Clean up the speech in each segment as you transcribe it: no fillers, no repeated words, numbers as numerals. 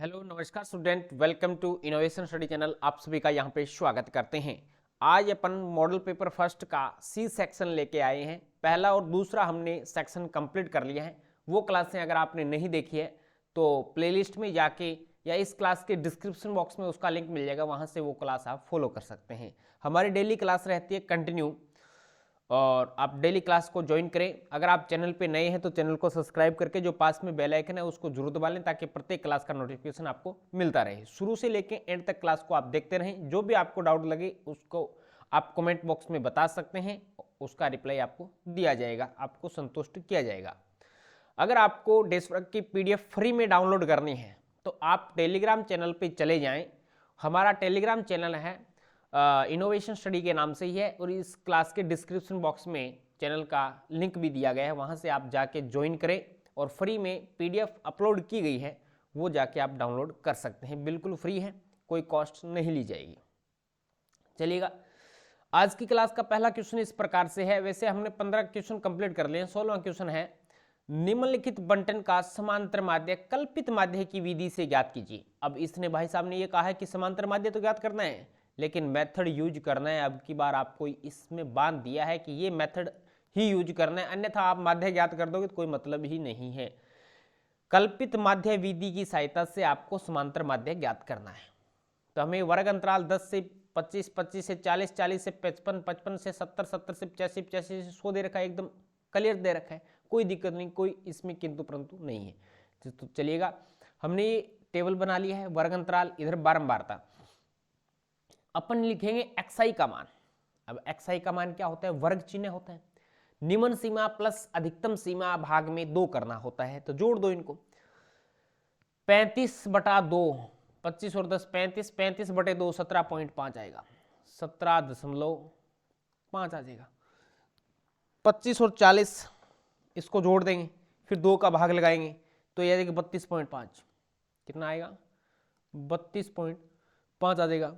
Hello नमस्कार student, welcome to innovation study channel. आप सभी का यहाँ पे स्वागत करते हैं। आज अपन मॉडल पेपर फर्स्ट का सी सेक्शन लेके आए हैं। पहला और दूसरा हमने सेक्शन कंप्लीट कर लिया है। वो क्लासें अगर आपने नहीं देखी है तो प्लेलिस्ट में जाके या इस क्लास के डिस्क्रिप्शन बॉक्स में उसका लिंक मिल जाएगा, वहाँ से वो क्लास आप फॉलो कर सकते हैं। हमारी डेली क्लास रहती है कंटिन्यू और आप डेली क्लास को ज्वाइन करें। अगर आप चैनल पे नए हैं तो चैनल को सब्सक्राइब करके जो पास में बेल आइकन है उसको जरूर दबा लें ताकि प्रत्येक क्लास का नोटिफिकेशन आपको मिलता रहे। शुरू से लेकर एंड तक क्लास को आप देखते रहें। जो भी आपको डाउट लगे उसको आप कमेंट बॉक्स में बता सकते हैं, उसका रिप्लाई आपको दिया जाएगा, आपको संतुष्ट किया जाएगा। अगर आपको डेस्कवर्क की PDF फ्री में डाउनलोड करनी है तो आप टेलीग्राम चैनल पर चले जाएँ। हमारा टेलीग्राम चैनल है इनोवेशन स्टडी के नाम से ही है और इस क्लास के डिस्क्रिप्शन बॉक्स में चैनल का लिंक भी दिया गया है, वहाँ से आप जाके ज्वाइन करें और फ्री में PDF अपलोड की गई है वो जाके आप डाउनलोड कर सकते हैं। बिल्कुल फ्री है, कोई कॉस्ट नहीं ली जाएगी। चलिएगा, आज की क्लास का पहला क्वेश्चन इस प्रकार से है। वैसे हमने 15 क्वेश्चन कंप्लीट कर लिए हैं। 16वां क्वेश्चन है, निम्नलिखित बंटन का समांतर माध्य कल्पित माध्य की विधि से ज्ञात कीजिए। अब इसने भाई साहब ने ये कहा है कि समांतर माध्य तो ज्ञात करना है लेकिन मेथड यूज करना है। अब की बार आपको इसमें बांध दिया है कि ये मेथड ही यूज करना है, अन्यथा आप माध्य ज्ञात कर दोगे तो कोई मतलब ही नहीं है। कल्पित माध्य विधि की सहायता से आपको समांतर माध्य ज्ञात करना है। तो हमें वर्ग अंतराल 10 से 25, 25 से 40, 40 से 55, 55 से 70, 70 से 85, 85 से 100 दे रखा है, एकदम क्लियर दे रखा है, कोई दिक्कत नहीं, कोई इसमें किंतु परंतु नहीं है। तो चलिएगा, हमने ये टेबल बना लिया है। वर्ग अंतराल, इधर बारंबारता, अपन लिखेंगे xi का मान। अब xi का मान क्या होता है? वर्ग चिन्ह होता है। निम्न सीमा प्लस अधिकतम सीमा भाग में 2 करना होता है, तो जोड़ दो इनको। 35/2, 25 और 10 35, 35/2 17.5 आएगा, 17.5 आ जाएगा। 25 और 40 इसको जोड़ देंगे, फिर 2 का भाग लगाएंगे तो ये आ जाएगा 32.5। कितना आएगा? 32.5 आ जाएगा।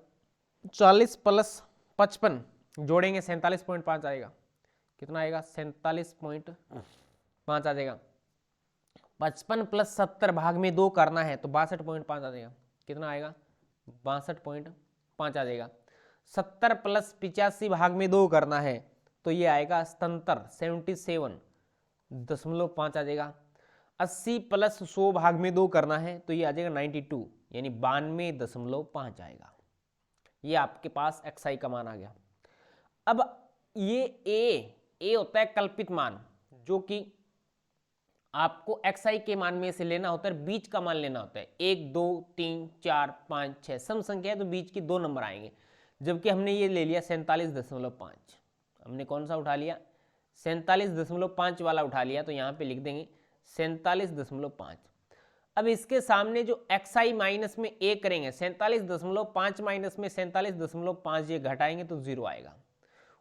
40 प्लस 55 जोड़ेंगे 47.5 आएगा। कितना आएगा? 47.5 आ जाएगा। 55 प्लस 70 भाग में 2 करना है तो 62.5 आ जाएगा। कितना आएगा? 62.5 आ जाएगा। 70 प्लस 85 भाग में 2 करना है तो ये आएगा 77.5 आ जाएगा। 80 प्लस 100 भाग में 2 करना है तो ये आ जाएगा 92, यानी 92.5 आएगा। ये आपके पास xi का मान आ गया। अब ये a होता है कल्पित मान, जो कि आपको xi के मान में से लेना होता है, बीच का मान लेना होता है। 1 2 3 4 5 6 सम संख्या है तो बीच के 2 नंबर आएंगे, जबकि हमने ये ले लिया 47.5। हमने कौन सा उठा लिया? 47.5 वाला उठा लिया, तो यहाँ पे लिख देंगे 47.5। अब इसके सामने जो xi माइनस में a करेंगे, 47.5 माइनस में 47.5 ये घटाएंगे तो 0 आएगा।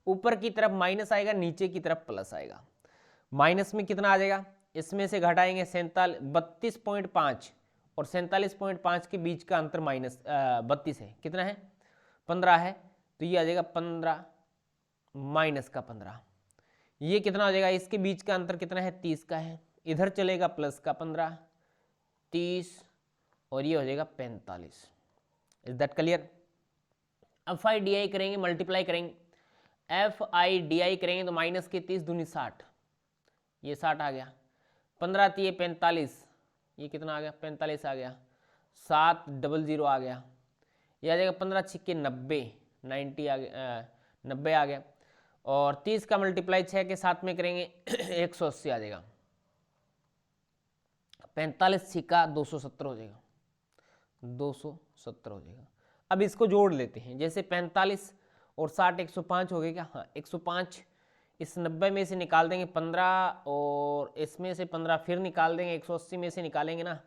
ऊपर की तरफ माइनस आएगा, नीचे की तरफ प्लस आएगा। माइनस में कितना आ जाएगा? इसमें से घटाएंगे 32.5 और 47.5 के बीच का अंतर माइनस 32 है। कितना है? 15 है, तो ये आ जाएगा 15 माइनस का 15। ये कितना हो जाएगा? इसके बीच का अंतर कितना है? 30 का है। इधर चलेगा प्लस का 15, 30 और ये हो जाएगा 45। Is that clear? F I D I करेंगे, मल्टीप्लाई करेंगे, एफ आई डी आई करेंगे तो माइनस के 30 दूनी 60, ये 60 आ गया। 15 3 45, ये कितना आ गया? 45 आ गया। 700 आ गया, ये आ जाएगा 15 6 90, 90 आ गया, 90 आ गया। और 30 का मल्टीप्लाई 6 के साथ में करेंगे 180 आ जाएगा। 45 छिका 270 हो जाएगा, 270 हो जाएगा। अब इसको जोड़ लेते हैं, जैसे 45 और 60 105 हो गए क्या? हाँ, 105 इस 90 में से निकाल देंगे 15 और इसमें से 15 फिर निकाल देंगे, 180 में से निकालेंगे ना,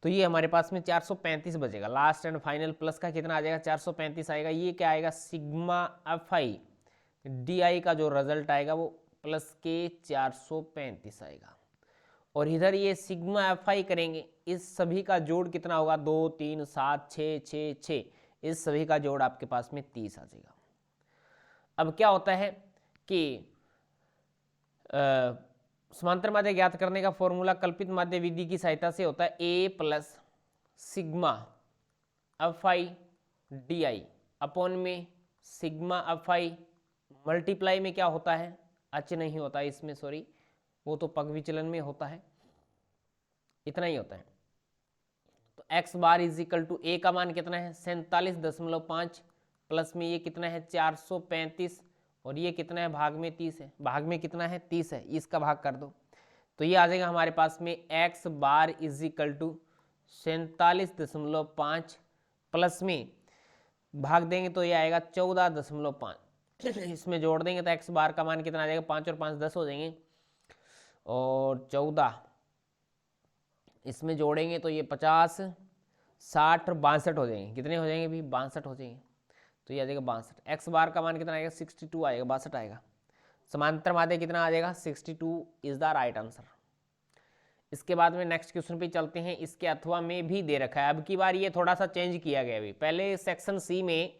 तो ये हमारे पास में 435 बचेगा। लास्ट एंड फाइनल प्लस का कितना आ जाएगा? 435 आएगा। ये क्या आएगा? Sigma F I D I का जो रिजल्ट आएगा वो प्लस के 435 आएगा। और इधर ये सिग्मा एफ आई करेंगे, इस सभी का जोड़ कितना होगा? 2 3 7 6 6 6, इस सभी का जोड़ आपके पास में 30 आ जाएगा। अब क्या होता है कि समांतर माध्य ज्ञात करने का फॉर्मूला कल्पित माध्य विधि की सहायता से होता है a plus sigma F I D I upon में सिग्मा एफ आई मल्टीप्लाई में क्या होता है, अच नहीं होता है इसमें, सॉरी, वो तो पग विचलन में होता है, इतना ही होता है। तो x bar is equal to a का मान कितना है 47.5 प्लस में ये कितना है 435 और ये कितना है भाग में 30 है, भाग में कितना है 30 है, इसका भाग कर दो तो ये आ जाएगा हमारे पास में x bar is equal to 47.5 plus में भाग देंगे तो ये आएगा 14.5 इसमें जोड़ देंगे तो x बार का मान कितना आ जाएगा 5 और 5 10 हो जाएंगे और 14 इसमें जोड़ेंगे तो ये 50 60 और 62 हो जाएंगे, कितने हो जाएंगे भी 62 हो जाएंगे, तो ये आ जाएगा 62। एक्स बार का मान कितना आएगा 62 आएगा, 62 आएगा। समांतर माध्य कितना आ जाएगा 62 इज द राइट आंसर। इसके बाद में नेक्स्ट क्वेश्चन पे चलते हैं। इसके अथवा में भी दे रखा है, अब की बार ये थोड़ा सा चेंज किया गया। अभी पहले सेक्शन सी में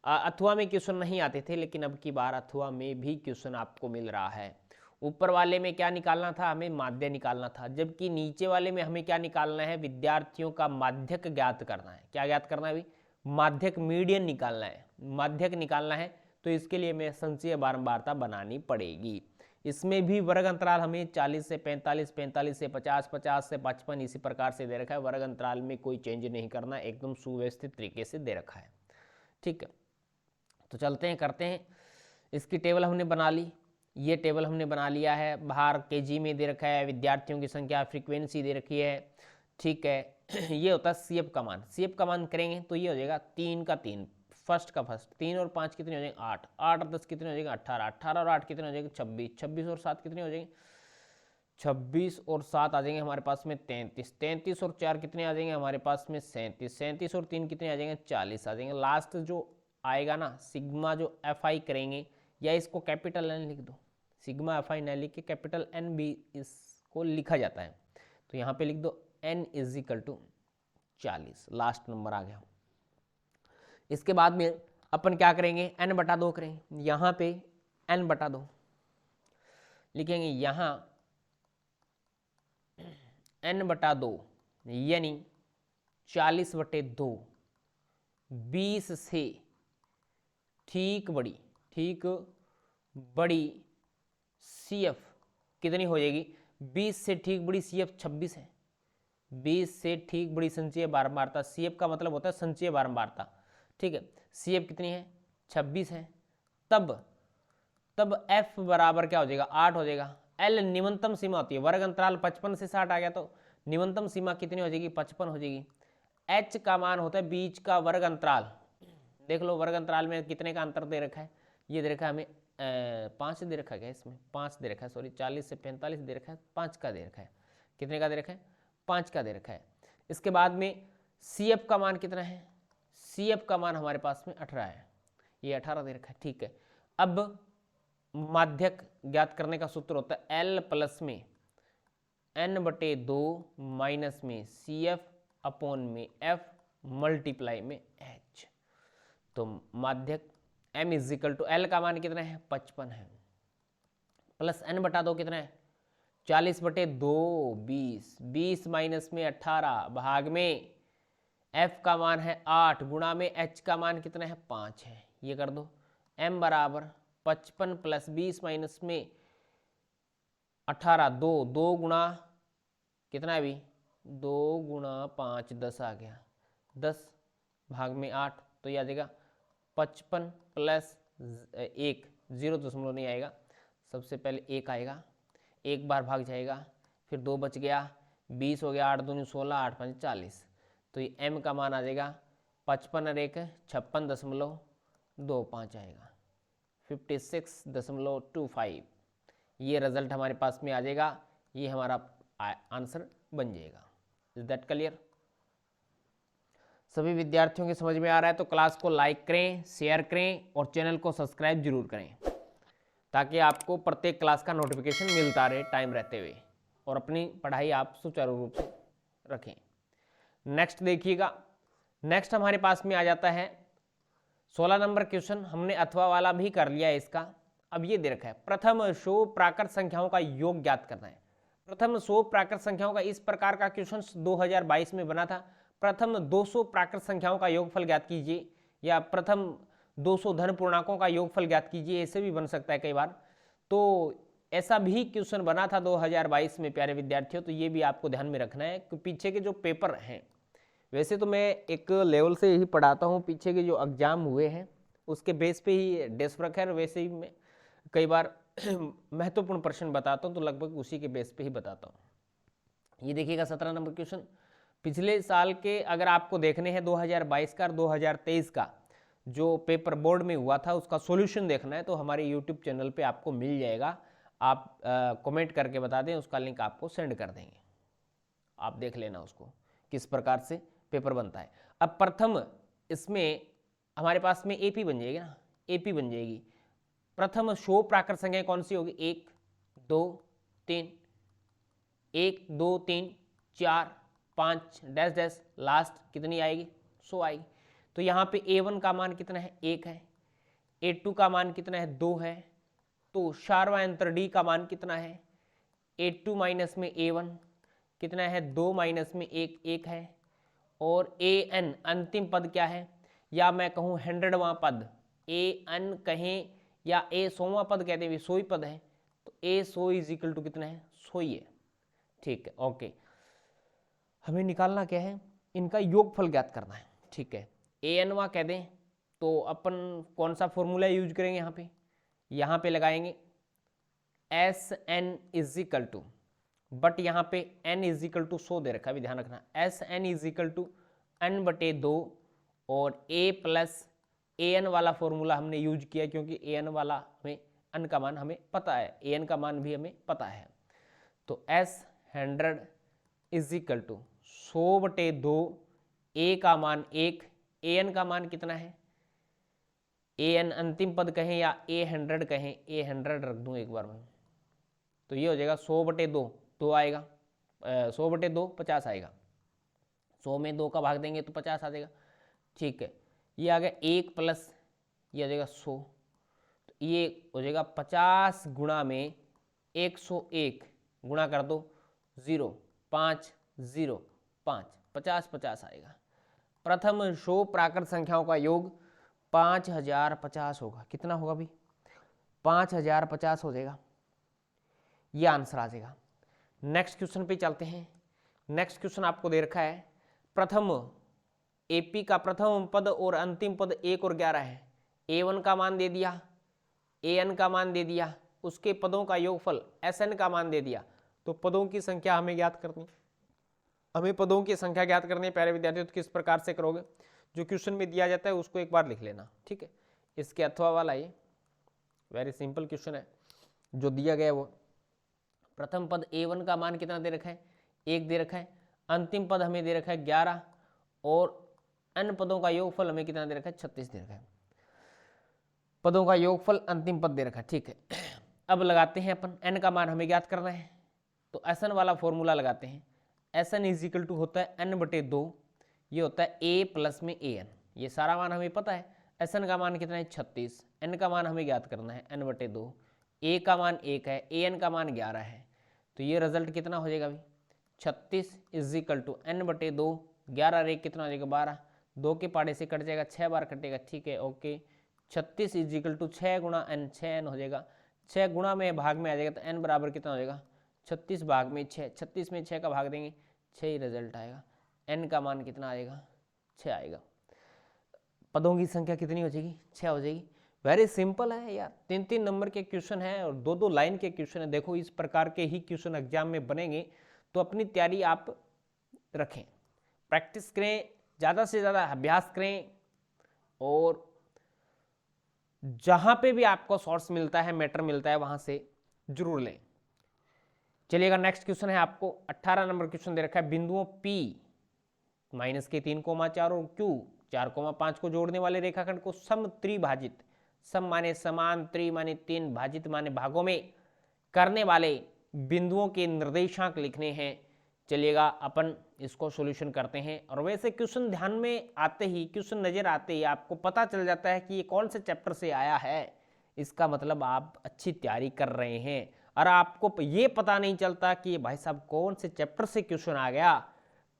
अथवा में क्वेश्चन नहीं आते थे, लेकिन अब की बार अथवा में भी क्वेश्चन आपको मिल रहा है। ऊपर वाले में क्या निकालना था, हमें माध्य निकालना था, जबकि नीचे वाले में हमें क्या निकालना है, विद्यार्थियों का माध्यक ज्ञात करना है। क्या ज्ञात करना है अभी, माध्यक मीडियन निकालना है, माध्यक निकालना है। तो इसके लिए हमें संचयी बारंबारता बनानी पड़ेगी। इसमें भी वर्ग अंतराल हमें 40 से 45, 45 से 50, 50 से 55 इसी प्रकार से दे रखा है। वर्ग अंतराल में कोई चेंज नहीं करना, एकदम सुव्यवस्थित तरीके से दे रखा है। ठीक है, तो चलते हैं, करते हैं। इसकी टेबल हमने बना ली, ये टेबल हमने बना लिया है। बाहर केजी में दे रखा है, विद्यार्थियों की संख्या, फ्रीक्वेंसी दे रखी है। ठीक है, ये होता है सीएफ का मान। सीएफ का मान करेंगे तो ये हो जाएगा 3 का 3, फर्स्ट का फर्स्ट, 3 और 5 कितने हो जाएंगे 8, 8 और 10 कितने हो जाएंगे 18, 18 और 8 कितने हो जाएंगे 26, 26 और 7 कितने हो जाएंगे 26 और 7 आ जाएंगे हमारे पास में 33, 33 और 4 कितने आ जाएंगे हमारे पास में 37, 37 और 3 कितने आ जाएंगे 40 आ जाएंगे। लास्ट जो आएगा ना सिग्मा जो एफ आई करेंगे, या इसको कैपिटल एन लिख दो, सिग्मा एफ आई न लिख के कैपिटल एन भी इसको लिखा जाता है। तो यहाँ पे लिख दो n is equal to 40, last number आ गया। इसके बाद में अपन क्या करेंगे, n बटा 2 करेंगे। यहाँ पे n बटा 2 लिखेंगे, यहाँ n बटा 2 यानी 40/2, 20 से ठीक बड़ी CF कितनी हो जाएगी, 20 से ठीक बड़ी CF 26 है। 20 से ठीक बड़ी संचयी बारंबारता, CF का मतलब होता है संचयी बारंबारता। ठीक है, CF कितनी है 26 है। तब F बराबर क्या हो जाएगा 8 हो जाएगा। L निम्नतम सीमा होती है, वर्ग अंतराल 55 से 60 आ गया तो निम्नतम सीमा कितनी हो जाएगी 55 हो जाएगी। H का मान होता है बीच का वर्ग अंतराल। देख लो वर्ग अंतराल में कितने का अंतर दे रखा है, ये दे रखा है हमें 5 दे रखा है, इसमें 5 दे रखा है, सॉरी 40 से 45 दे रखा है, 5 का दे रखा है। कितने का दे रखा है 5 का दे रखा है। इसके बाद में CF का मान कितना है, CF का मान हमारे पास में 18 है, ये 18 दे रखा है। ठीक है, अब माध्यक ज्ञात करने का सूत्र होता है L प्लस में n/2 माइनस में CF अपॉन में F मल्टीप्लाई में H। तो माध्यक M is equal to L का मान कितना है 55 है, प्लस n/2 कितना है 40/2 20, 20 माइनस में 18 भाग में F का मान है 8 गुणा में H का मान कितना है 5 है। ये कर दो, M बराबर 55 प्लस 20 माइनस में 18, 2 गुणा कितना है अभी 2 गुणा 5 10 आ गया, 10 भाग में 8, तो ये आ जाएगा 55 प्लस 1, 0 दशमलव नहीं आएगा, सबसे पहले 1 आएगा, एक बार भाग जाएगा, फिर 2 बच गया, 20 हो गया, 8 दूनी 16, 8 5 40। तो ये M का मान आ जाएगा 55 और 1 56.25 आएगा, 56.25। ये रिजल्ट हमारे पास में आ जाएगा, ये हमारा आंसर बन जाएगा। Is that clear? सभी विद्यार्थियों के समझ में आ रहा है तो क्लास को लाइक करें, शेयर करें और चैनल को सब्सक्राइब जरूर करें, ताकि आपको प्रत्येक क्लास का नोटिफिकेशन मिलता रहे टाइम रहते हुए, और अपनी पढ़ाई आप सुचारू रूप से रखें। नेक्स्ट देखिएगा, नेक्स्ट हमारे पास में आ जाता है 16 नंबर क्वेश्चन। हमने अथवा वाला भी कर लिया है इसका। अब ये दे रखा है प्रथम शो प्राकृत संख्याओं का योग ज्ञात करना है। प्रथम शो प्राकृत संख्याओं का इस प्रकार का क्वेश्चन 2022 में बना था। प्रथम 200 प्राकृत संख्याओं का योगफल ज्ञात कीजिए, या प्रथम 200 धन पूर्णांकों का योगफल ज्ञात कीजिए, ऐसे भी बन सकता है कई बार। तो ऐसा भी क्वेश्चन बना था 2022 में प्यारे विद्यार्थियों, तो ये भी आपको ध्यान में रखना है कि पीछे के जो पेपर हैं, वैसे तो मैं एक लेवल से ही पढ़ाता हूँ, पीछे के जो एग्जाम हुए हैं उसके बेस पे ही डेस्क रखा है, और वैसे ही मैं कई बार महत्वपूर्ण प्रश्न बताता हूँ तो लगभग उसी के बेस पे ही बताता हूँ। ये देखिएगा 17 नंबर क्वेश्चन, पिछले साल के अगर आपको देखने हैं 2022 का और 2023 का जो पेपर बोर्ड में हुआ था उसका सॉल्यूशन देखना है तो हमारे यूट्यूब चैनल पे आपको मिल जाएगा। आप कमेंट करके बता दें, उसका लिंक आपको सेंड कर देंगे, आप देख लेना उसको किस प्रकार से पेपर बनता है। अब प्रथम इसमें हमारे पास में एपी बन जाएगी ना, एपी बन जाएगी। प्रथम 100 प्राकृत संख्याएं कौन सी होगी? 1 2 3, 1 2 3 4 5 डैश डैश, लास्ट कितनी आएगी? 100 आएगी। तो यहाँ पे A1 का मान कितना है? 1 है। A2 का मान कितना है? 2 है। तो सार्वयंत्र D का मान कितना है? A2 माइनस में A1 कितना है? 2 माइनस में 1 1 है। और AN अंतिम पद क्या है, या मैं कहूँ 100वां पद, AN कहें या A 100वां पद कहते हैं, 100 पद है, तो A 100 इज इक्वल टू कितना है? 100 ही है। ठीक है, ओके। हमें निकालना क्या है? इनका योगफल ज्ञात करना है। ठीक है, AN कह दें तो अपन कौन सा फॉर्मूला यूज करेंगे? यहाँ पे लगाएंगे SN is equal to, but यहाँ पे N इज इक्वल टू 100 दे रखा है, भी ध्यान रखना। SN is equal to N/2 और A प्लस AN वाला फॉर्मूला हमने यूज किया क्योंकि AN वाला हमें N का मान हमें पता है, AN का मान भी हमें पता है। तो S100 is equal to 100/2, A का मान 1, AN का मान कितना है? AN अंतिम पद कहें या A100 कहें, A100 रख दूं एक बार में, तो ये हो जाएगा 100/2, 2 आएगा, 100/2 50 आएगा। 100 में 2 का भाग देंगे तो 50 आ जाएगा। ठीक है, ये आ गया 1 प्लस ये आ जाएगा 100, तो ये हो जाएगा 50 गुणा में 101 गुणा कर दो 0 5 0 5, 50 50 आएगा। प्रथम 100 प्राकृत संख्याओं का योग 5050 होगा। कितना होगा भी? 5050 हो जाएगा, ये आंसर आ जाएगा। नेक्स्ट क्वेश्चन पे चलते हैं। नेक्स्ट क्वेश्चन आपको दे रखा है, प्रथम एपी का प्रथम पद और अंतिम पद 1 और 11 है। A1 का मान दे दिया, AN का मान दे दिया, उसके पदों का योगफल SN का मान दे दिया, तो पदों की संख्या हमें ज्ञात करनी। हमें पदों की संख्या ज्ञात करनी है प्यारे विद्यार्थियों, तो किस प्रकार से करोगे? जो क्वेश्चन में दिया जाता है उसको एक बार लिख लेना। ठीक है, इसके अथवा वाला ये वेरी सिंपल क्वेश्चन है जो दिया गया है वो। प्रथम पद A1 का मान कितना दे रखा है? 1 दे रखा है। अंतिम पद हमें दे रखा है 11 और अन्य पदों का योगफल हमें कितना दे रखा है? 36 दे रखा है। पदों का योगफल अंतिम पद दे रखा है। ठीक है, अब लगाते हैं अपन, n का मान हमें ज्ञात करना है तो SN वाला फॉर्मूला लगाते हैं। SN इज इक्वल टू होता है N/2, ये होता है A प्लस में AN, ये सारा मान हमें पता है। SN का मान कितना है? 36, N का मान हमें ज्ञात करना है N/2, A का मान 1 है, AN का मान 11 है, तो ये रिजल्ट कितना हो जाएगा अभी? 36 इज इक्वल टू N/2, 11 रे कितना हो जाएगा? 12, 2 के पाड़े से कट जाएगा, 6 बार कटेगा। ठीक है, ओके। 36 इज इक्वल टू 6 गुणा N, 6N हो जाएगा। 6 गुणा में भाग में आ जाएगा तो N बराबर कितना हो जाएगा? 36 भाग में 6, 36 में 6 का भाग देंगे 6 ही रिजल्ट आएगा। N का मान कितना आएगा? 6 आएगा। पदों की संख्या कितनी हो जाएगी? 6 हो जाएगी। वेरी सिंपल है यार, 3-3 नंबर के क्वेश्चन है और 2-2 लाइन के क्वेश्चन है। देखो इस प्रकार के ही क्वेश्चन एग्जाम में बनेंगे तो अपनी तैयारी आप रखें, प्रैक्टिस करें, ज़्यादा से ज़्यादा अभ्यास करें और जहाँ पे भी आपको सोर्स मिलता है, मैटर मिलता है, वहाँ से जरूर लें। चलिएगा, नेक्स्ट क्वेश्चन है आपको 18 नंबर क्वेश्चन दे रखा है। बिंदुओं P -3,4 और Q 4,5 को जोड़ने वाले रेखाखंड को सम त्रिभाजित, सम माने समान, त्रि माने 3, भाजित माने भागों में करने वाले बिंदुओं के निर्देशांक लिखने हैं। चलिएगा अपन इसको सॉल्यूशन करते हैं। और वैसे क्वेश्चन ध्यान में आते ही, क्वेश्चन नजर आते ही आपको पता चल जाता है कि ये कौन से चैप्टर से आया है, इसका मतलब आप अच्छी तैयारी कर रहे हैं। और आपको ये पता नहीं चलता कि भाई साहब कौन से चैप्टर से क्वेश्चन आ गया,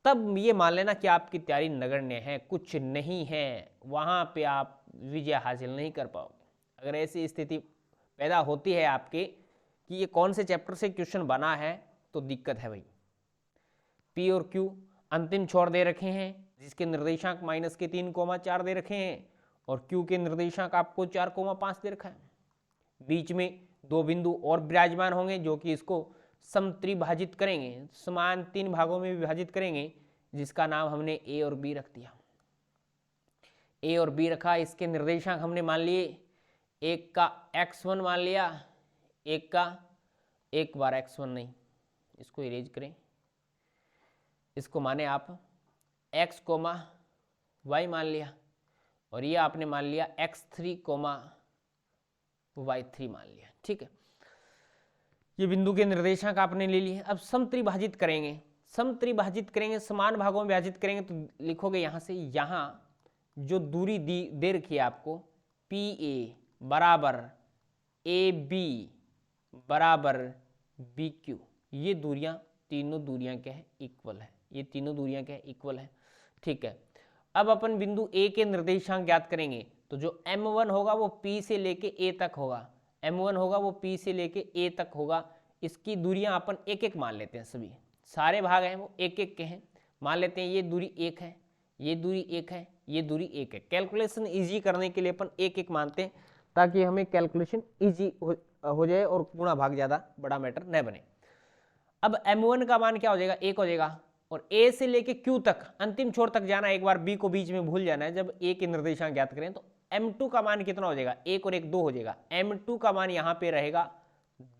तब ये मान लेना कि आपकी तैयारी नगण्य है, कुछ नहीं है, वहाँ पे आप विजय हासिल नहीं कर पाओगे। अगर ऐसी स्थिति पैदा होती है आपके कि ये कौन से चैप्टर से क्वेश्चन बना है, तो दिक्कत है भाई। पी और क्यू अंतिम छोर दे रखे हैं, जिसके निर्देशांक -3,4 दे रखे हैं, और क्यू के निर्देशांक आपको 4,5 दे रखा है। बीच में दो बिंदु और विराजमान होंगे जो कि इसको समत्रिभाजित करेंगे, समान 3 भागों में विभाजित करेंगे, जिसका नाम हमने ए और बी रख दिया। ए और बी रखा, इसके निर्देशांक हमने मान लिए, एक का x1 मान लिया, एक का एक बार x1 नहीं, इसको इरेज करें, इसको माने आप x, y मान लिया, और ये आपने मान लिया x3, y3 मान लिया। ठीक है, ये बिंदु के निर्देशांक आपने ले लिए। अब समत्रिभाजित करेंगे, समत्रिभाजित करेंगे, समान भागों में विभाजित करेंगे, तो लिखोगे यहां से, यहां जो दूरी दे रखी है आपको, PA बराबर AB बराबर BQ, ये दूरियां, तीनों दूरियां क्या है, इक्वल है। ये तीनों दूरियां क्या है, इक्वल है। ठीक है, अब अपन बिंदु A के निर्देशांक ज्ञात करेंगे, तो जो M1 होगा वो P से लेके A तक होगा, M1 होगा वो P से लेके A तक होगा। इसकी दूरियां अपन एक एक मान लेते हैं, सभी सारे भाग हैं वो एक एक के हैं, मान लेते हैं ये दूरी 1 है, ये दूरी 1 है, ये दूरी 1 है। कैलकुलेशन इजी करने के लिए अपन एक एक मानते हैं, ताकि हमें कैलकुलेशन इजी हो जाए और गुणा भाग ज़्यादा बड़ा मैटर न बने। अब M1 का मान क्या हो जाएगा, 1 हो जाएगा, और A से लेके Q तक अंतिम छोर तक जाना, एक बार B को बीच में भूल जाना है। जब A के निर्देशांक ज्ञात करें तो M2 का मान कितना हो जाएगा, 1 और 1 2 हो जाएगा। M2 का मान यहाँ पे रहेगा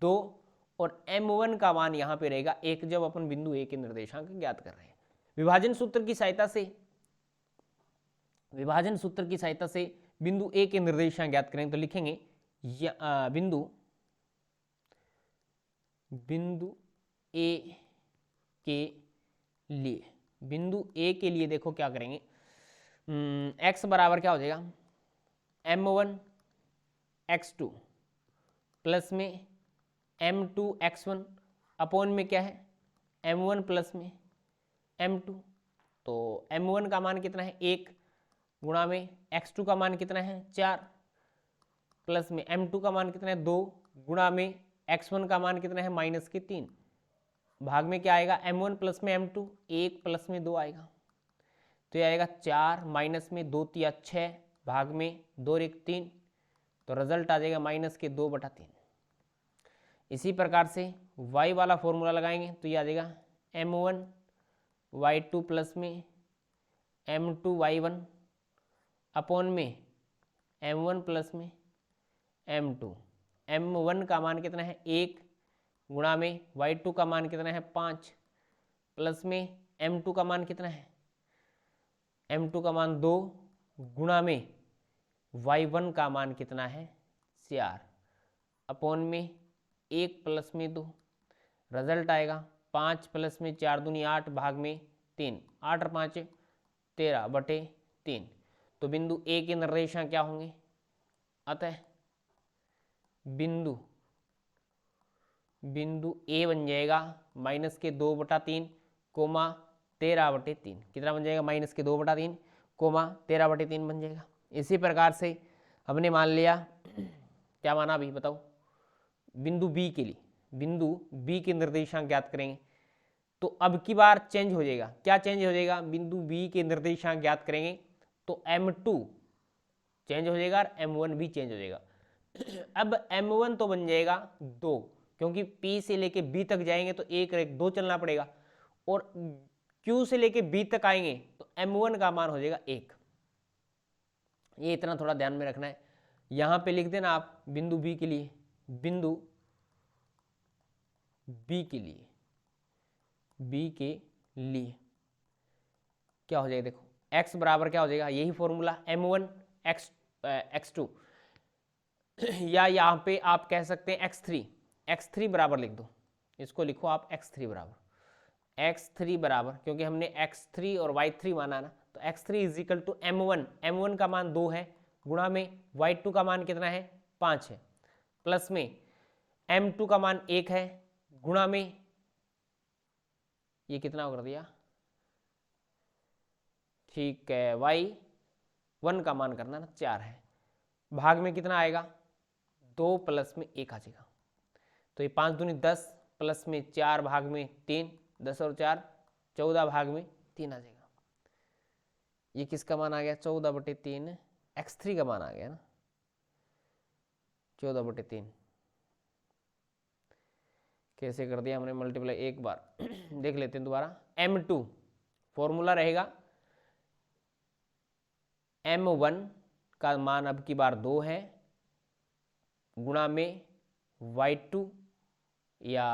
2 और M1 का मान यहाँ पे रहेगा 1, जब अपन बिंदु A के निर्देशांक ज्ञात कर रहे हैं। विभाजन सूत्र की सहायता से बिंदु A के निर्देशांक ज्ञात करें तो लिखेंगे बिंदु A के लिए, बिंदु A के लिए देखो क्या करेंगे, x बराबर क्या हो जाएगा, M1 x2 प्लस में M2 x1 अपॉन में क्या है, M1 प्लस में M2। तो M1 का मान कितना है, 1 गुणा में x2 का मान कितना है, 4 प्लस में M2 का मान कितना है, 2 गुणा में x1 का मान कितना है, -3 भाग में क्या आएगा, M1 प्लस में M2, 1 प्लस में 2 आएगा, तो ये आएगा 4 माइनस में 2 तिया 6 भाग में 2 1 3, तो रिजल्ट आ जाएगा -2/3। इसी प्रकार से y वाला फॉर्मूला लगाएंगे तो ये आ जाएगा M1 y2 प्लस में M2 y1 अपॉन में M1 प्लस में M2। M1 का मान कितना है, 1 गुणा में y2 का मान कितना है, 5 प्लस में M2 का मान कितना है, M2 का मान 2 गुणा में y1 का मान कितना है, 4 अपॉन में 1 प्लस में 2, रिजल्ट आएगा 5 प्लस में 4 दूनी 8 भाग में 3, 8 और 5 13/3। तो बिंदु A के निर्देशांक क्या होंगे, अतः बिंदु A बन जाएगा -2/3 कोमा 13/3। कितना बन जाएगा, -2/3 कोमा 13/3 बन जाएगा। इसी प्रकार से हमने मान लिया, क्या माना अभी बताओ, बिंदु B के लिए, बिंदु B के निर्देशांक ज्ञात करेंगे तो अब की बार चेंज हो जाएगा। क्या चेंज हो जाएगा, बिंदु B के निर्देशांक ज्ञात करेंगे तो M2 चेंज हो जाएगा और M1 भी चेंज हो जाएगा। अब M1 तो बन जाएगा 2, क्योंकि P से लेके B तक जाएंगे तो 1 और 1 2 चलना पड़ेगा, और Q से लेके B तक आएंगे तो M1 का मान हो जाएगा 1। ये इतना थोड़ा ध्यान में रखना है। यहां पे लिख देना आप बिंदु B के लिए, बिंदु B के लिए क्या हो जाएगा, देखो x बराबर क्या हो जाएगा, यही फॉर्मूला M1 x2, या यहाँ पे आप कह सकते हैं x3 बराबर लिख दो, इसको लिखो आप x3 बराबर, क्योंकि हमने x3 और y3 माना ना, तो x3 is equal to M1 का मान 2 है, गुणा में y2 का मान कितना है, 5 है, प्लस में M2 का मान 1 है, गुणा में ये कितना कर दिया ठीक है, y1 का मान करना ना 4 है, भाग में कितना आएगा 2 प्लस में 1 आ जाएगा, तो ये 5 दूनी 10 प्लस में 4 भाग में 3, 10 और 4 14 भाग में 3 आ जाएगा। ये किसका मान आ गया 14/3, x3 का मान आ गया ना 14/3। कैसे कर दिया हमने मल्टीप्लाई, एक बार देख लेते हैं दोबारा। m2 फॉर्मूला रहेगा, m1 का मान अब की बार 2 है गुणा में y2 या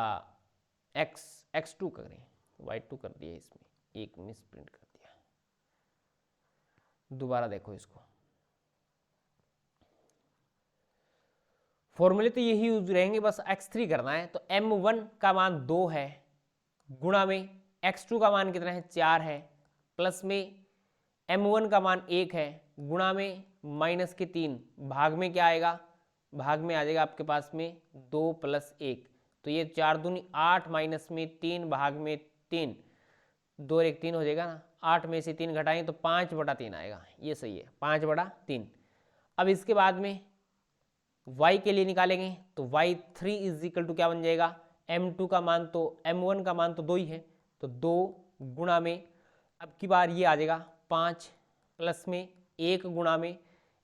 x2 करें, y2 कर दिया, इसमें एक मिस प्रिंट कर दिया, दोबारा देखो इसको। फॉर्मूले तो यही यूज रहेंगे, बस x3 करना है। तो m1 का मान 2 है गुणा में x2 का मान कितना है 4 है, प्लस में m1 का मान 1 है गुणा में माइनस के 3, भाग में क्या आएगा, भाग में आ जाएगा आपके पास में 2 प्लस 1, तो ये 4 दूनी 8 माइनस में 3 भाग में 3, 2 और 1 3 हो जाएगा ना, 8 में से 3 घटाएं तो 5/3 आएगा, ये सही है 5/3। अब इसके बाद में y के लिए निकालेंगे तो y3 इज इक्वल टू क्या बन जाएगा, m2 का मान तो m1 का मान तो 2 ही है, तो 2 गुणा में अब की बार ये आ जाएगा 5 प्लस में 1 गुणा में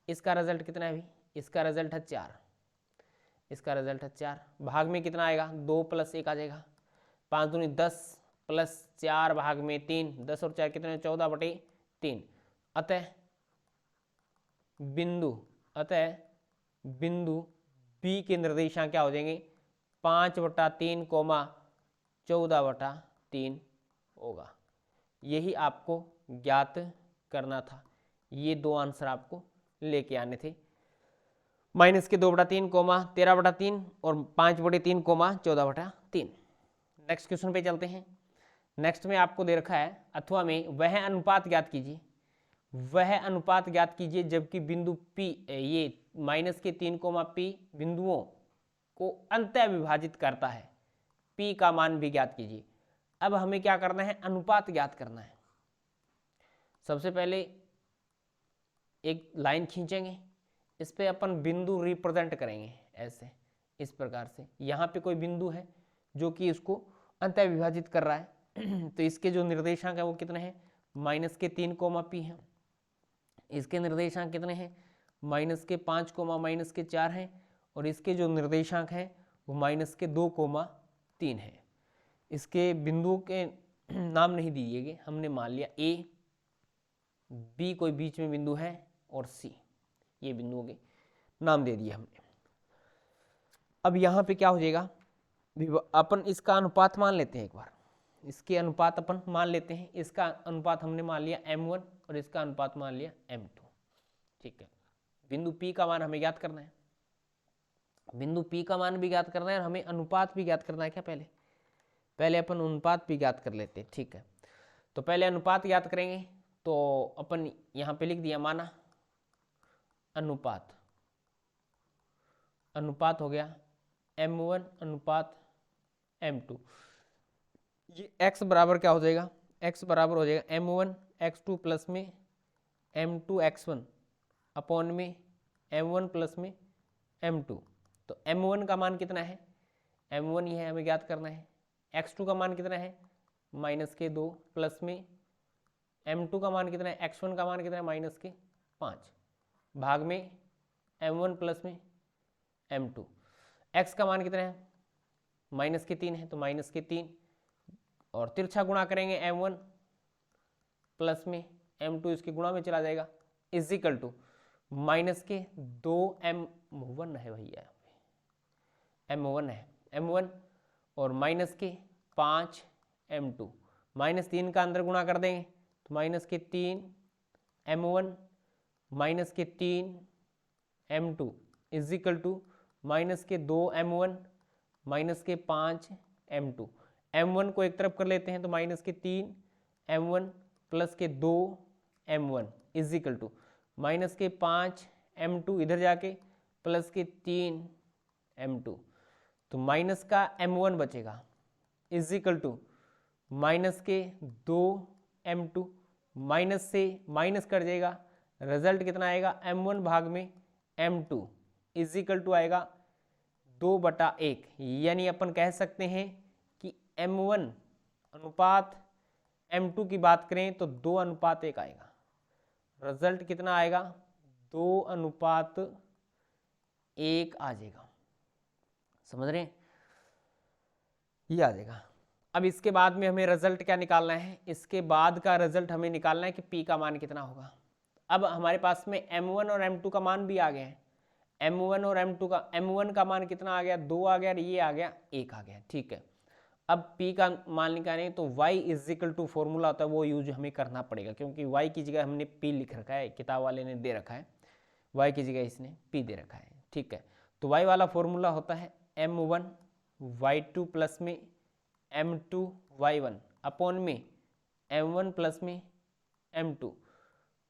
इसका रिजल्ट कितना है अभी, इसका रिजल्ट है 4, इसका रिजल्ट है 4, भाग में कितना आएगा 2 प्लस 1 आ जाएगा, 5 दूनी 10 प्लस 4 भाग में 3, 10 और 4 कितने 14/3। अतः बिंदु P के निर्देशांक क्या हो जाएंगे 5/3, 14/3 होगा। यही आपको ज्ञात करना था, ये दो आंसर आपको लेके आने थे, माइनस के 2/3, 13/3 और 5/3, 14/3। नेक्स्ट क्वेश्चन पे चलते हैं। नेक्स्ट में आपको दे रखा है अथवा में वह अनुपात ज्ञात कीजिए, वह अनुपात ज्ञात कीजिए जबकि बिंदु P ये माइनस के 3, P बिंदुओं को अंतः विभाजित करता है, P का मान भी ज्ञात कीजिए। अब हमें क्या करना है, अनुपात ज्ञात करना है। सबसे पहले एक लाइन खींचेंगे, इस पे अपन बिंदु रिप्रेजेंट करेंगे ऐसे, इस प्रकार से। यहाँ पे कोई बिंदु है जो कि इसको अंतः विभाजित कर रहा है तो इसके जो निर्देशांक है वो कितने हैं, माइनस के 3, P है, इसके निर्देशांक कितने हैं, माइनस के 5, माइनस के 4 हैं, और इसके जो निर्देशांक हैं वो माइनस के 2, 3 है। इसके बिंदुओं के नाम नहीं दिए गए, हमने मान लिया A, B कोई बीच में बिंदु है और C, ये बिंदुओं के नाम दे दिए हमने। अब यहाँ पे क्या हो जाएगा, अपन इसका अनुपात मान लेते हैं एक बार, इसके अनुपात अपन मान लेते हैं। इसका अनुपात हमने मान लिया m1 और इसका अनुपात मान लिया m2, ठीक है। बिंदु P का मान हमें ज्ञात करना है, बिंदु P का मान भी ज्ञात करना है और हमें अनुपात भी ज्ञात करना है। क्या पहले अपन अनुपात भी ज्ञात कर लेते हैं, ठीक है। तो पहले अनुपात ज्ञात करेंगे, तो अपन यहाँ पे लिख दिया माना अनुपात, अनुपात हो गया m1 अनुपात m2। ये x बराबर क्या हो जाएगा, x बराबर हो जाएगा m1 x2 प्लस में m2 x1 अपॉन में m1 प्लस में m2। तो m1 का मान कितना है, m1 ये है, हमें ज्ञात करना है। x2 का मान कितना है, माइनस के 2 प्लस में m2 का मान कितना है, x1 का मान कितना है, माइनस के 5, भाग में m1 प्लस में m2। x का मान कितना है, माइनस के 3 है, तो माइनस के 3 और तिरछा गुणा करेंगे m1 प्लस में m2, इसके गुणा में चला जाएगा, इज इक्वल टू माइनस के 2 m1 है भैया, m1 है, m1 और माइनस के 5 m2, माइनस 3 का अंदर गुणा कर देंगे तो माइनस के 3 m1 माइनस के 3 m2 is equal to minus के 2 m1 माइनस के 5 m2। m1 को एक तरफ कर लेते हैं तो माइनस के 3 m1 प्लस के 2 m1 is equal to minus के 5 m2 इधर जाके प्लस के 3 m2, तो माइनस का m1 बचेगा इज इक्वल टू माइनस के 2 m2 माइनस से माइनस कर जाएगा, रिजल्ट कितना आएगा m1 भाग में m2 इज इक्वल टू आएगा 2/1। यानी अपन कह सकते हैं कि m1 अनुपात m2 की बात करें तो 2:1 आएगा। रिजल्ट कितना आएगा 2:1 आ जाएगा। समझ रहे हैं, ये आ जाएगा। अब इसके बाद में हमें रिजल्ट क्या निकालना है, इसके बाद का रिजल्ट हमें निकालना है कि p का मान कितना होगा। अब हमारे पास में m1 और m2 का मान भी आ गया है। m1 और m2 का m1 का मान कितना आ गया 2 आ गया, और ये आ गया 1 आ गया। ठीक है, अब p का मान निकालें तो y is equal to formula होता है वो यूज हमें करना पड़ेगा, क्योंकि y की जगह हमने p लिख रखा है, किताब वाले ने दे रखा है, y की जगह इसने p दे रखा है। ठीक है, तो y वाला फॉर्मूला होता है m1 y2 प्लस में m2 y1 अपॉन में m1 प्लस में m2,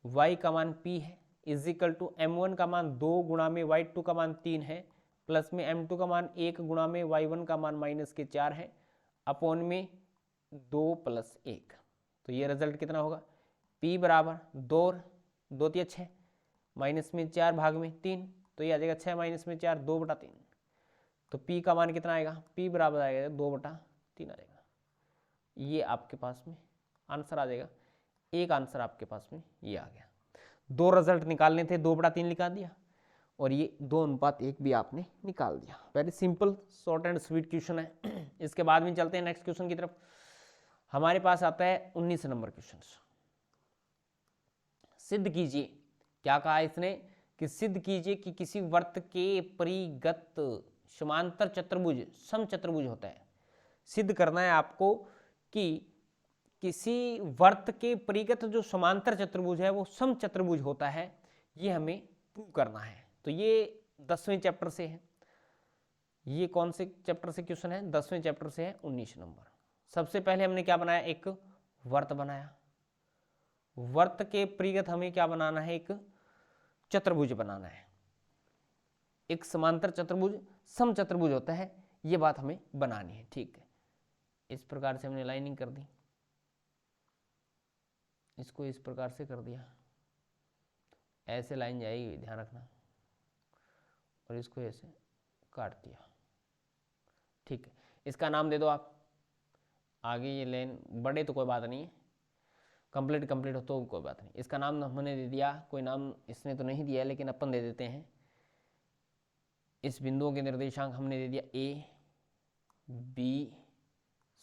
y का मान p है इज इक्वल टू m1 का मान 2 गुणा में y2 का मान 3 है, प्लस में m2 का मान 1 गुणा में y1 का मान -4 है, अपॉन में 2 + 1। तो ये रिजल्ट कितना होगा p बराबर 2 × 6 -4 भाग में 3, तो ये आ जाएगा 6 - 4 2/3। तो p का मान कितना आएगा, p बराबर आएगा 2/3 आ जाएगा। ये आपके पास में आंसर आ जाएगा। एक आंसर आपके पास में ये आ गया। 2 रिजल्ट निकालने थे, 2/3 निकाल दिया, और ये 2:1 भी आपने निकाल दिया। Very simple short and sweet question है। इसके बाद में चलते हैं नेक्स्ट क्वेश्चन की तरफ। हमारे पास आता है 19 नंबर क्वेश्चन। सिद्ध कीजिए, क्या कहा है इसने कि सिद्ध कीजिए कि किसी वर्त के परिगत समांतर चतुर्भुज समचतुर्भुज होता है। सिद्ध करना है आपको कि किसी वर्त के परिगत जो समांतर चतुर्भुज है वो समचतुर्भुज होता है, ये हमें प्रूव करना है। तो ये 10वें चैप्टर से है। ये कौन से चैप्टर से क्वेश्चन है, 10वें चैप्टर से है, 19 नंबर। सबसे पहले हमने क्या बनाया, एक वर्त बनाया। वर्त के परिगत हमें क्या बनाना है, एक चतुर्भुज बनाना है। एक समांतर चतुर्भुज समचतुर्भुज होता है, ये बात हमें बनानी है। ठीक है, इस प्रकार से हमने लाइनिंग कर दी, इसको इस प्रकार से कर दिया, ऐसे लाइन जाएगी ध्यान रखना, और इसको ऐसे काट दिया। ठीक है, इसका नाम दे दो आप। आगे ये लाइन बड़े तो कोई बात नहीं है, कंप्लीट हो तो कोई बात नहीं। इसका नाम हमने दे दिया, कोई नाम इसने तो नहीं दिया लेकिन अपन दे देते हैं। इस बिंदुओं के निर्देशांक हमने दे दिया A B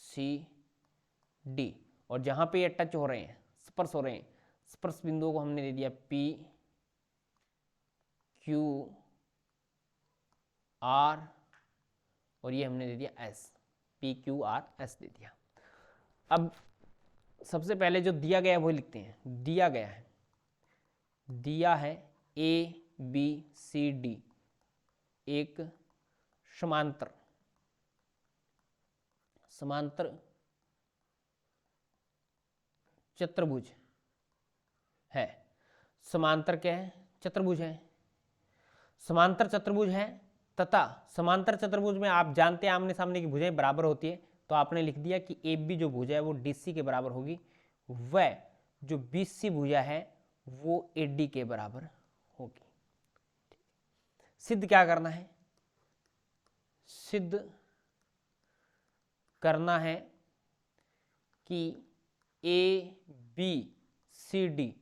C D, और जहां पे ये टच हो रहे हैं, स्पर्श हो रहे हैं, स्पर्श बिंदुओं को हमने दे दिया P Q R, और ये हमने दे दिया S, P Q R S दे दिया। अब सबसे पहले जो दिया गया है वो लिखते हैं। दिया गया है, दिया है A B C D एक समांतर चतुर्भुज है। समांतर क्या है, चतुर्भुज है। समांतर चतुर्भुज है तथा समांतर चतुर्भुज में आप जानते हैं आमने सामने की भुजाएं बराबर होती है, तो आपने लिख दिया कि ए बी जो भुजा है वो डीसी के बराबर होगी, वह जो बीसी भुजा है वो एडी के बराबर होगी। सिद्ध क्या करना है, सिद्ध करना है कि ए बी सी डी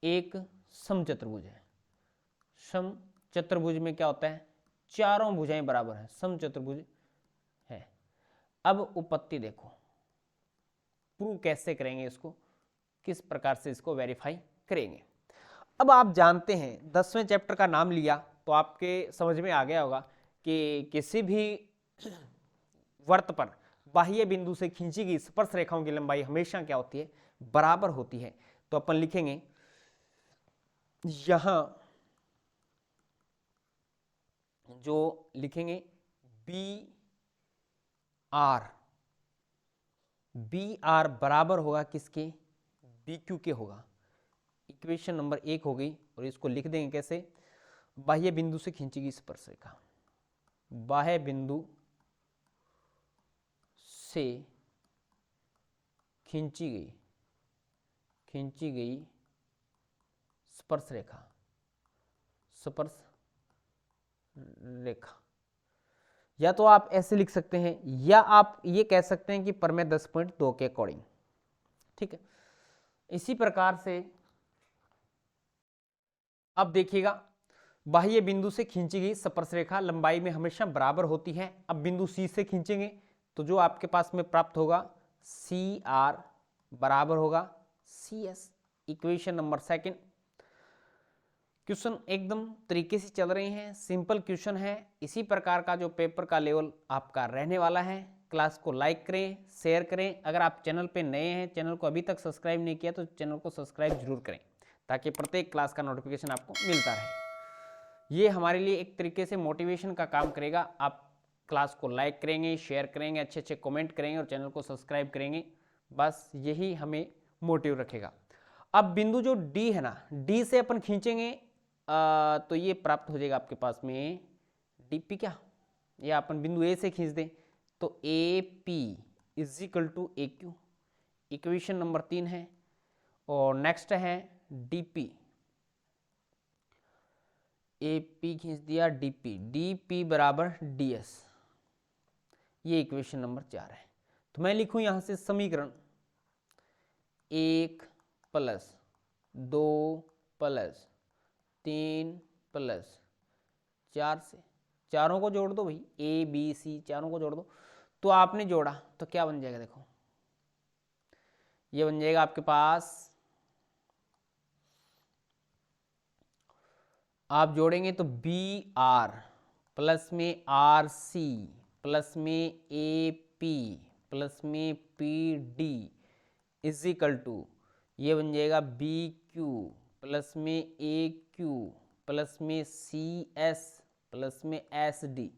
एक समचतुर्भुज है। समचतुर्भुज में क्या होता है, चारों भुजाएं बराबर हैं, समचतुर्भुज है। अब उपपत्ति देखो, प्रूव कैसे करेंगे इसको, किस प्रकार से इसको वेरीफाई करेंगे। अब आप जानते हैं 10वें चैप्टर का नाम लिया तो आपके समझ में आ गया होगा कि किसी भी वर्त पर बाह्य बिंदु से खींची गई स्पर्श रेखाओं की लंबाई हमेशा क्या होती है, बराबर होती है। तो अपन लिखेंगे यहां जो लिखेंगे बी आर बराबर होगा किसके, बी क्यू के होगा। इक्वेशन नंबर 1 हो गई, और इसको लिख देंगे कैसे, बाह्य बिंदु से खींची गई स्पर्श रेखा, बाह्य बिंदु से खींची खींची गई स्पर्श रेखा, स्पर्श रेखा, या तो आप ऐसे लिख सकते हैं या आप ये कह सकते हैं कि प्रमेय 10.2 के अकॉर्डिंग। ठीक है, इसी प्रकार से अब देखिएगा, बाह्य बिंदु से खींची गई स्पर्श रेखा लंबाई में हमेशा बराबर होती है। अब बिंदु सी से खींचेंगे तो जो आपके पास में प्राप्त होगा सी आर बराबर होगा C S. Equation number second. Question एकदम तरीके से चल रहे हैं, सिंपल क्वेश्चन है। इसी प्रकार का जो पेपर का लेवल आपका रहने वाला है। क्लास को लाइक करें, शेयर करें। अगर आप चैनल पे नए हैं, चैनल को अभी तक सब्सक्राइब नहीं किया तो चैनल को सब्सक्राइब जरूर करें ताकि प्रत्येक क्लास का नोटिफिकेशन आपको मिलता रहे। ये हमारे लिए एक तरीके से मोटिवेशन का काम करेगा। आप क्लास को लाइक करेंगे, शेयर करेंगे, अच्छे अच्छे कमेंट करेंगे और चैनल को सब्सक्राइब करेंगे, बस यही हमें मोटिव रखेगा। अब बिंदु जो डी है ना, डी से अपन खींचेंगे तो ये प्राप्त हो जाएगा आपके पास में डीपी। क्या, या अपन बिंदु ए से खींच दें तो A P is equal to A Q. Equation number 3 है। और नेक्स्ट है डीपी, ए पी खींच दिया, डीपी, डीपी बराबर डीएस। ये इक्वेशन नंबर 4 है। तो मैं लिखूं यहां से समीकरण 1 + 2 + 3 + 4 से चारों को जोड़ दो भाई, ए बी सी चारों को जोड़ दो। तो आपने जोड़ा तो क्या बन जाएगा, देखो ये बन जाएगा आपके पास, आप जोड़ेंगे तो बी आर प्लस में आर सी प्लस में ए पी प्लस में P D is equal to, ये बन जाएगा बी क्यू प्लस में ए क्यू प्लस में सी एस प्लस में एस डी।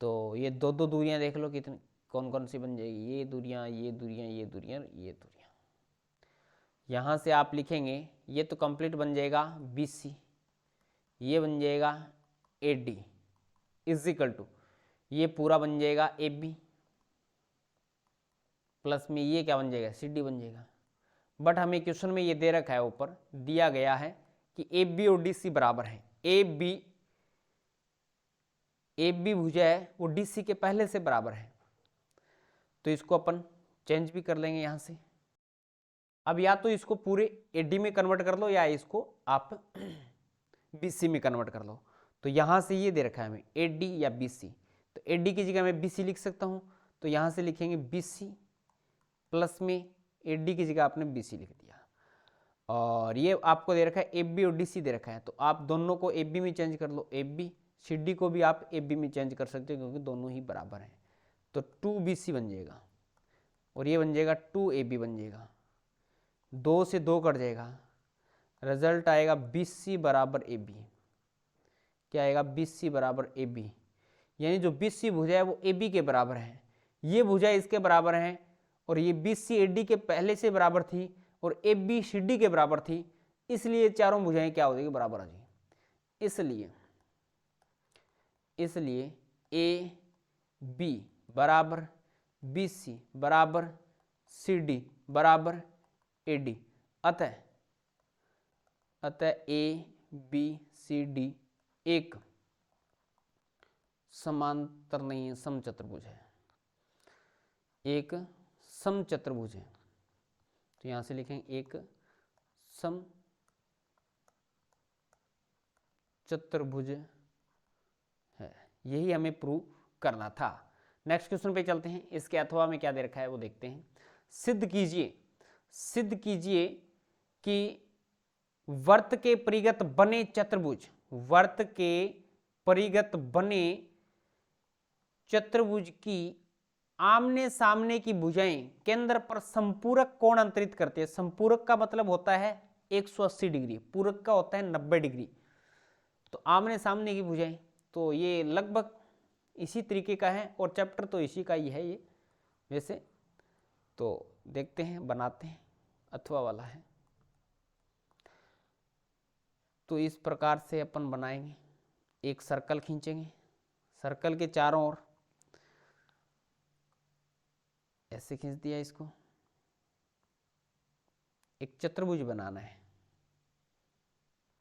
तो ये दो दो दूरियां देख लो कितनी कौन कौन सी बन जाएगी, ये दूरियां, ये दूरियां, ये दूरियां, ये दूरियां। यहाँ से आप लिखेंगे, ये तो कंप्लीट बन जाएगा बी सी, ये बन जाएगा A D is equal to, ये पूरा बन जाएगा ए बी प्लस में ये क्या बन जाएगा, सी डी बन जाएगा। बट हमें क्वेश्चन में ये दे रखा है, ऊपर दिया गया है कि ए बी और डी सी बराबर है। ए बी भुजा है वो डी सी के पहले से बराबर है, तो इसको अपन चेंज भी कर लेंगे यहाँ से। अब या तो इसको पूरे ए डी में कन्वर्ट कर लो या इसको आप बी सी में कन्वर्ट कर लो। तो यहाँ से ये दे रखा है हमें ए डी या बी सी, तो ए डी की जगह मैं बी सी लिख सकता हूँ। तो यहाँ से लिखेंगे बी सी प्लस में ए डी की जगह आपने बी सी लिख दिया। और ये आपको दे रखा है ए बी और डी सी दे रखा है, तो आप दोनों को ए बी में चेंज कर लो। ए बी, सी डी को भी आप ए बी में चेंज कर सकते हो क्योंकि दोनों ही बराबर हैं। तो 2BC बन जाएगा और ये बन जाएगा 2AB बन जाएगा। 2 से 2 कट जाएगा, रिजल्ट आएगा BC बराबर AB। क्या आएगा, BC बराबर AB, यानी जो BC भुजा है वो AB के बराबर है, ये भुजा इसके बराबर है, और ये BC AD के पहले से बराबर थी और AB CD के बराबर थी, इसलिए चारों भुजाएं क्या हो जाएगी, बराबर आ जाएगी। इसलिए AB बराबर BC बराबर CD बराबर AD। अतः ABCD एक समांतर नहीं है, समचतुर्भुज है, एक समचतुर्भुज है। तो यहां से लिखेंगे एक समचतुर्भुज है। यही हमें प्रूव करना था। नेक्स्ट क्वेश्चन पे चलते हैं। इसके अथवा में क्या दे रखा है वो देखते हैं। सिद्ध कीजिए कि वर्त के परिगत बने चतुर्भुज, वर्त के परिगत बने चतुर्भुज की आमने सामने की भुजाएं केंद्र पर संपूरक कोण अंतरित करते हैं। संपूरक का मतलब होता है 180 डिग्री, पूरक का होता है 90 डिग्री। तो आमने सामने की भुजाएं, तो ये लगभग इसी तरीके का है और चैप्टर तो इसी का ही है ये वैसे। तो देखते हैं, बनाते हैं, अथवा वाला है। तो इस प्रकार से अपन बनाएंगे, एक सर्कल खींचेंगे, सर्कल के चारों ओर ऐसे खींच दिया इसको, एक चतुर्भुज बनाना है,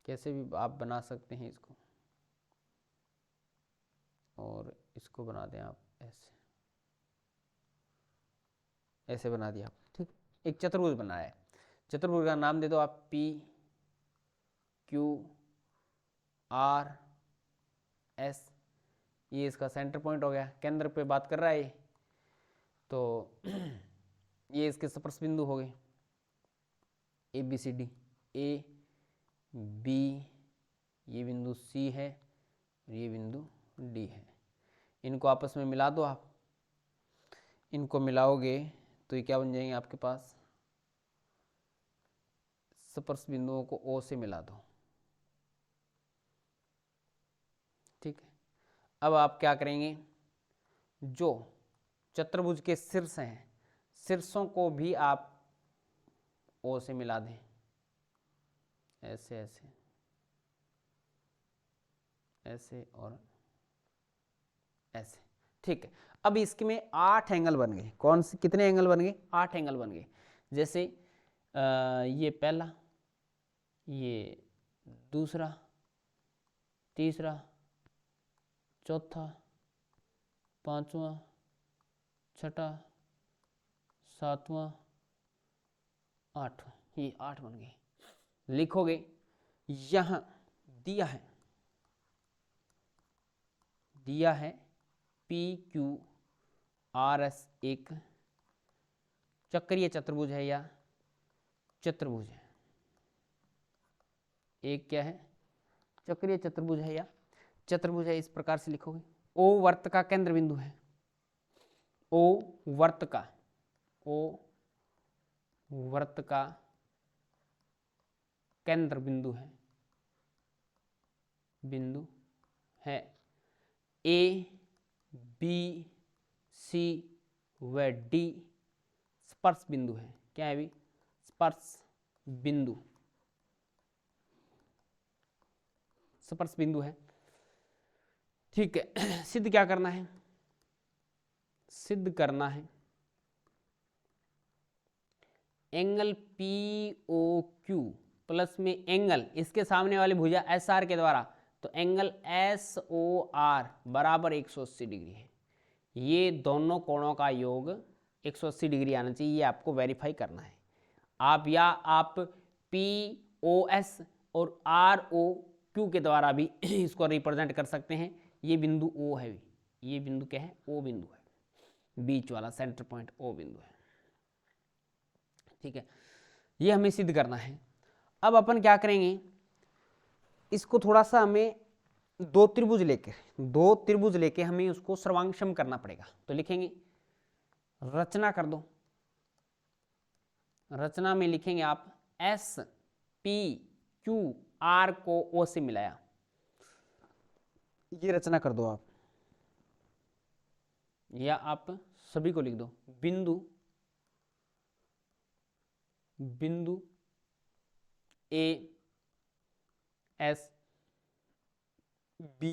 कैसे भी आप बना सकते हैं इसको, और इसको बना दें आप ऐसे, ऐसे बना दिया आप, ठीक। एक चतुर्भुज बनाया है, चतुर्भुज का नाम दे दो आप पी क्यू आर एस, ये इसका सेंटर पॉइंट हो गया, केंद्र पे बात कर रहा है ये, तो ये इसके स्पर्श बिंदु हो गए A B C D, A B ये बिंदु सी है और ये बिंदु डी है। इनको आपस में मिला दो आप, इनको मिलाओगे तो ये क्या बन जाएंगे आपके पास, स्पर्श बिंदुओं को ओ से मिला दो, ठीक है। अब आप क्या करेंगे, जो चतुर्भुज के शीर्ष हैं, शीर्षों को भी आप ओ से मिला दें, ऐसे ऐसे ऐसे और ऐसे, ठीक है। अब इसके में 8 एंगल बन गए, कौन से कितने एंगल बन गए, 8 एंगल बन गए। जैसे ये पहला, ये दूसरा, तीसरा, चौथा, पांचवा, छठा, सातवां, आठवां, ये 8 बन गए। लिखोगे यहां दिया है पी क्यू आर एस एक चक्रीय चतुर्भुज है या चतुर्भुज है, एक क्या है, चक्रीय चतुर्भुज है या चतुर्भुज है। इस प्रकार से लिखोगे। ओ वर्त का केंद्र बिंदु है, ओ वर्त का केंद्र बिंदु है, ए बी सी व डी स्पर्श बिंदु है। क्या है भी, स्पर्श बिंदु है, ठीक है। सिद्ध क्या करना है, सिद्ध करना है angle P O Q plus में एंगल इसके सामने वाली भुजा एस आर के द्वारा, तो एंगल एस ओ आर बराबर 180 डिग्री है। ये दोनों कोणों का योग 180 डिग्री आना चाहिए, ये आपको वेरीफाई करना है। आप पी ओ एस और आर ओ क्यू के द्वारा भी इसको रिप्रेजेंट कर सकते हैं। ये बिंदु ओ है, ये बिंदु क्या है, ओ बिंदु है, बीच वाला सेंटर पॉइंट ओ बिंदु है, ठीक है। ये हमें सिद्ध करना है। अब अपन क्या करेंगे, इसको थोड़ा सा हमें दो त्रिभुज लेके हमें उसको सर्वांगक्षम करना पड़ेगा। तो लिखेंगे, रचना कर दो, रचना में लिखेंगे आप एस पी क्यू आर को ओ से मिलाया, ये रचना कर दो आप, या आप सभी को लिख दो। बिंदु A S B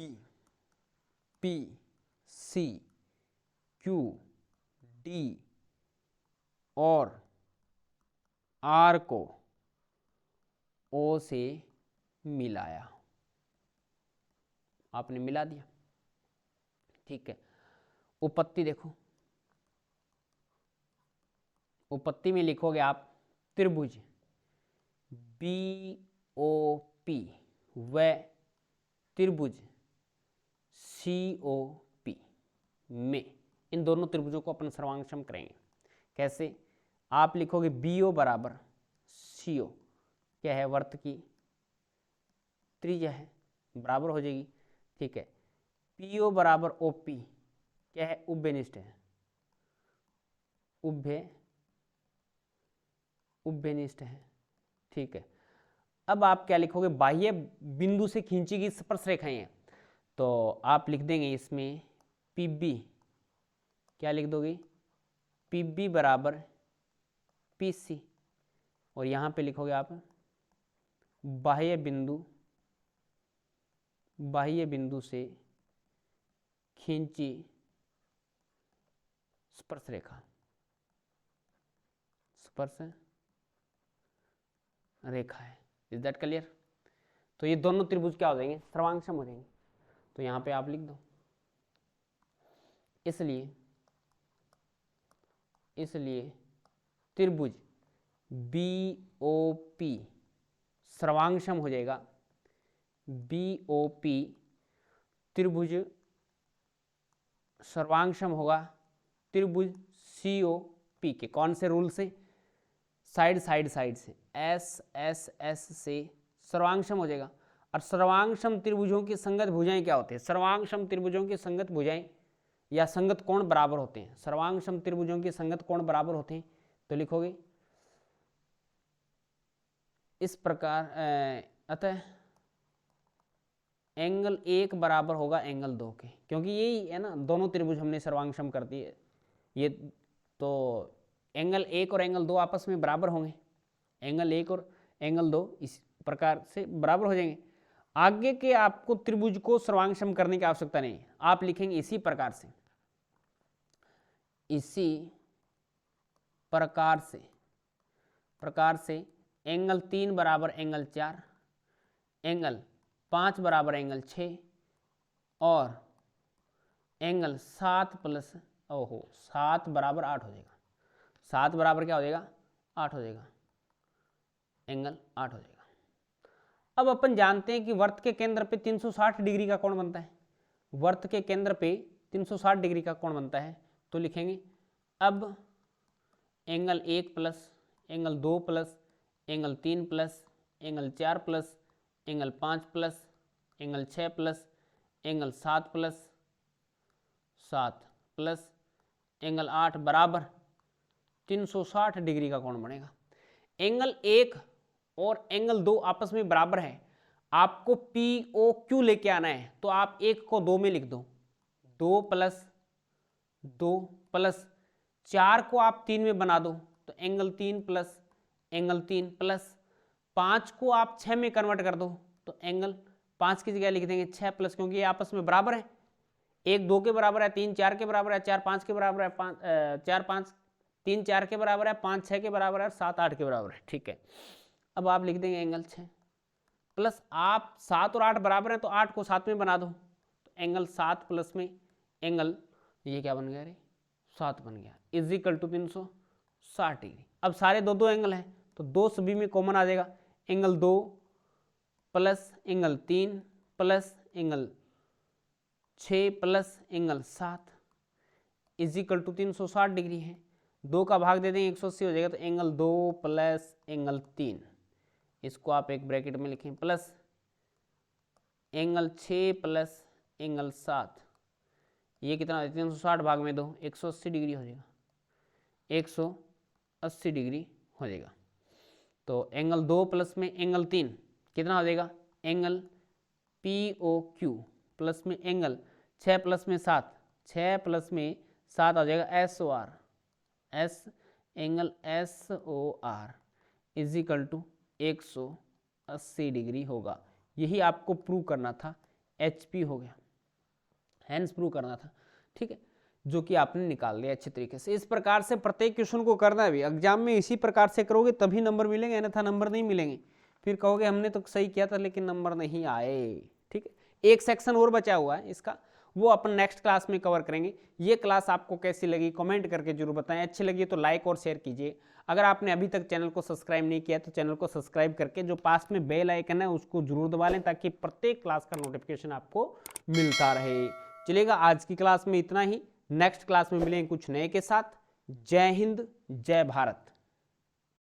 P C Q D और आर को ओ से मिलाया, आपने मिला दिया, ठीक है। उपपत्ति देखो, उपपत्ति में लिखोगे आप त्रिभुज बी ओ पी व त्रिभुज सी ओ पी में इन दोनों त्रिभुजों को अपन सर्वांगक्षम करेंगे। कैसे, आप लिखोगे बी ओ बराबर सी ओ, क्या है, वर्त की त्रिज्या है, बराबर हो जाएगी, ठीक है। पी ओ बराबर ओ पी, क्या है, उभयनिष्ठ है, उभयनिष्ठ है, ठीक है। अब आप क्या लिखोगे, बाह्य बिंदु से खींची गई स्पर्श रेखाएं हैं, तो आप लिख देंगे इसमें पी बी, क्या लिख दोगे, पी बी बराबर पी सी, और यहां पे लिखोगे आप बाह्य बिंदु से खींची स्पर्श रेखा है। Is that clear? तो ये दोनों त्रिभुज क्या हो जाएंगे? सर्वांगसम हो जाएंगे। तो यहाँ पे आप लिख दो, इसलिए त्रिभुज BOP सर्वांगसम हो जाएगा। BOP त्रिभुज सर्वांगसम होगा त्रिभुज COP के। कौन से रूल से? साइड से SSS से सर्वांगसम हो जाएगा। और सर्वांगसम त्रिभुजों की संगत भुजाएं क्या होते हैं? सर्वांगसम त्रिभुजों की संगत भुजाएं या संगत कोण बराबर होते हैं। सर्वांगसम त्रिभुजों के संगत कोण बराबर होते हैं। तो लिखोगे इस प्रकार, अतः एंगल 1 बराबर होगा एंगल 2 के, क्योंकि यही है ना, दोनों त्रिभुज हमने सर्वांगसम कर दिए ये। तो एंगल 1 और एंगल 2 आपस में बराबर होंगे। एंगल 1 और एंगल 2 इस प्रकार से बराबर हो जाएंगे। आगे के आपको त्रिभुज को सर्वांगसम करने की आवश्यकता नहीं है। आप लिखेंगे इसी प्रकार से एंगल 3 बराबर एंगल 4, एंगल 5 बराबर एंगल 6 और एंगल 7 बराबर 8 हो जाएगा। 7 बराबर क्या हो जाएगा? 8 हो जाएगा। एंगल 8 हो जाएगा। अब अपन जानते हैं कि वर्त के केंद्र पे 360 डिग्री का कोण बनता है। वर्त के केंद्र पे 360 डिग्री का कोण बनता है। तो लिखेंगे अब angle 1 plus angle 2 plus angle 3 plus angle 4 plus angle 5 plus angle 6 plus angle 7 plus angle 8 बराबर 360 डिग्री का कोण बनेगा। एंगल 1 और एंगल 2 आपस में बराबर है। आपको POQ लेके आना है, तो आप 1 को 2 में लिख दो। 2 प्लस 4 को आप 3 में बना दो, तो एंगल 3 प्लस 5 को आप 6 में कन्वर्ट कर दो, तो एंगल 5 की जगह लिख देंगे 6 प्लस, क्योंकि ये आपस में बराबर है। 1 2 के बराबर है, 3 4 के बराबर है, 4 5 के बराबर है, 3 4 के बराबर है, 5 6 के बराबर है, 7 8 के बराबर है। ठीक है, अब आप लिख देंगे एंगल 6 प्लस, आप 7 और 8 बराबर है तो 8 को 7 में बना दो, तो एंगल 7 प्लस में एंगल ये क्या बन गया रे? 7 बन गया, इज इक्वल टू 360 डिग्री। अब सारे दो एंगल हैं, तो 2 सभी में कॉमन आ जाएगा। Angle 2 plus angle 3 plus angle 6 plus angle 7 is equal to 360 degree है। 2 का भाग दे देंगे 180 हो जाएगा, तो एंगल 2 प्लस एंगल 3, इसको आप एक ब्रैकेट में लिखें, प्लस एंगल 6 प्लस एंगल 7, ये कितना? 360 भाग में 2, 180 डिग्री हो जाएगा। 180 डिग्री हो जाएगा। तो एंगल 2 प्लस में एंगल 3 कितना हो जाएगा? एंगल POQ प्लस में एंगल 6 प्लस में 7, 6 प्लस में 7 आ जाएगा SOR, angle SOR is equal to 180 degree होगा। यही आपको प्रूव करना था, HP हो गया, हैंस प्रूव करना था। ठीक है, जो कि आपने निकाल लिया अच्छे तरीके से। इस प्रकार से प्रत्येक क्वेश्चन को करना है भी। एग्जाम में इसी प्रकार से करोगे तभी नंबर मिलेंगे, अन्यथा नंबर नहीं मिलेंगे। फिर कहोगे हमने तो सही किया था लेकिन नंबर नहीं आए। ठीक है, एक सेक्शन और बचा हुआ है इसका, वो अपन नेक्स्ट क्लास में कवर करेंगे। ये क्लास आपको कैसी लगी कमेंट करके जरूर बताएं। अच्छी लगी तो लाइक और शेयर कीजिए। अगर आपने अभी तक चैनल को सब्सक्राइब नहीं किया तो चैनल को सब्सक्राइब करके जो पास में बेल आइकन है उसको जरूर दबा लें, ताकि प्रत्येक क्लास का नोटिफिकेशन आपको मिलता रहे। चलिएगा, आज की क्लास में इतना ही। नेक्स्ट क्लास में मिलेंगे कुछ नए के साथ। जय हिंद, जय भारत।